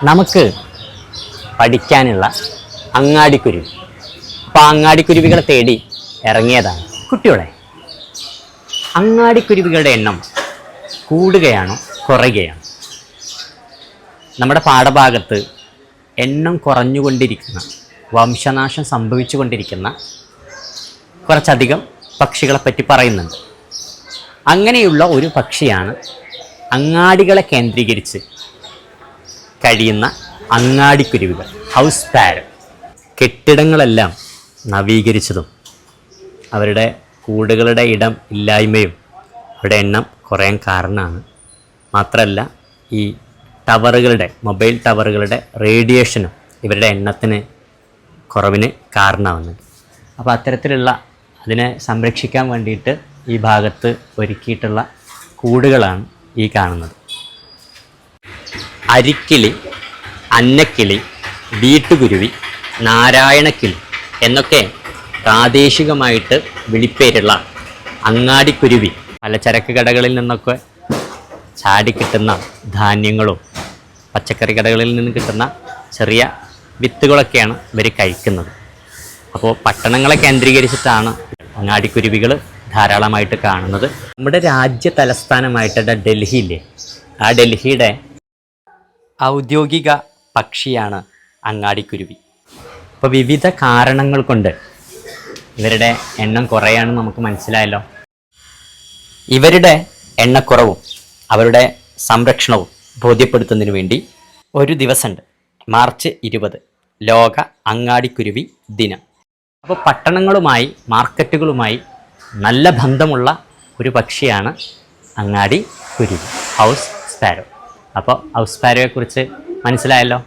നമുക്ക് പഠിക്കാനുള്ള അങ്ങാടിക്കുരുവി. അപ്പോൾ അങ്ങാടിക്കുരുവികളെ തേടി ഇറങ്ങിയതാണ്. കുട്ടികളെ, അങ്ങാടിക്കുരുവികളുടെ എണ്ണം കൂടുകയാണോ കുറയുകയാണോ? നമ്മുടെ പാഠഭാഗത്ത് എണ്ണം കുറഞ്ഞുകൊണ്ടിരിക്കുന്ന, വംശനാശം സംഭവിച്ചു കൊണ്ടിരിക്കുന്ന കുറച്ചധികം പക്ഷികളെ പറ്റി പറയുന്നുണ്ട്. അങ്ങനെയുള്ള ഒരു പക്ഷിയാണ് അങ്ങാടികളെ കേന്ദ്രീകരിച്ച് കഴിയുന്ന അങ്ങാടിക്കുരുവികൾ, ഹൗസ് സ്പാരോ. കെട്ടിടങ്ങളെല്ലാം നവീകരിച്ചതും അവരുടെ കൂടുകളുടെ ഇടം ഇല്ലായ്മയും അവരുടെ എണ്ണം കുറയാൻ കാരണമാണ്. മാത്രമല്ല, ഈ ടവറുകളുടെ, മൊബൈൽ ടവറുകളുടെ റേഡിയേഷനും ഇവരുടെ എണ്ണത്തിന് കുറവിന് കാരണമാവുന്നുണ്ട്. അപ്പോൾ അത്തരത്തിലുള്ള അതിനെ സംരക്ഷിക്കാൻ വേണ്ടിയിട്ട് ഈ ഭാഗത്ത് ഒരുക്കിയിട്ടുള്ള കൂടുകളാണ് ഈ കാണുന്നത്. അരിക്കിളി, അന്നക്കിളി, വീട്ടുകുരുവി, നാരായണക്കിളി എന്നൊക്കെ പ്രാദേശികമായിട്ട് വിളിപ്പേരുള്ള അങ്ങാടിക്കുരുവി പലചരക്ക് കടകളിൽ നിന്നൊക്കെ ചാടിക്കിട്ടുന്ന ധാന്യങ്ങളും പച്ചക്കറി കടകളിൽ നിന്ന് കിട്ടുന്ന ചെറിയ വിത്തുകളൊക്കെയാണ് ഇവർ കഴിക്കുന്നത്. അപ്പോൾ പട്ടണങ്ങളെ കേന്ദ്രീകരിച്ചിട്ടാണ് അങ്ങാടിക്കുരുവികൾ ധാരാളമായിട്ട് കാണുന്നത്. നമ്മുടെ രാജ്യ തലസ്ഥാനമായിട്ടുള്ള ഡൽഹിയിലെ, ആ ഡൽഹിയുടെ ഔദ്യോഗിക പക്ഷിയാണ് അങ്ങാടിക്കുരുവി. അപ്പോൾ വിവിധ കാരണങ്ങൾ കൊണ്ട് ഇവരുടെ എണ്ണം കുറയാണെന്ന് നമുക്ക് മനസ്സിലായല്ലോ. ഇവരുടെ എണ്ണക്കുറവും അവരുടെ സംരക്ഷണവും ബോധ്യപ്പെടുത്തുന്നതിന് വേണ്ടി ഒരു ദിവസമുണ്ട്, മാർച്ച് 20, ലോക അങ്ങാടിക്കുരുവി ദിനം. അപ്പോൾ പട്ടണങ്ങളുമായി, മാർക്കറ്റുകളുമായി നല്ല ബന്ധമുള്ള ഒരു പക്ഷിയാണ് അങ്ങാടിക്കുരുവി, ഹൗസ് സ്പാരോ. അപ്പോൾ ഹൗസ് സ്പാരോയെക്കുറിച്ച് മനസ്സിലായല്ലോ.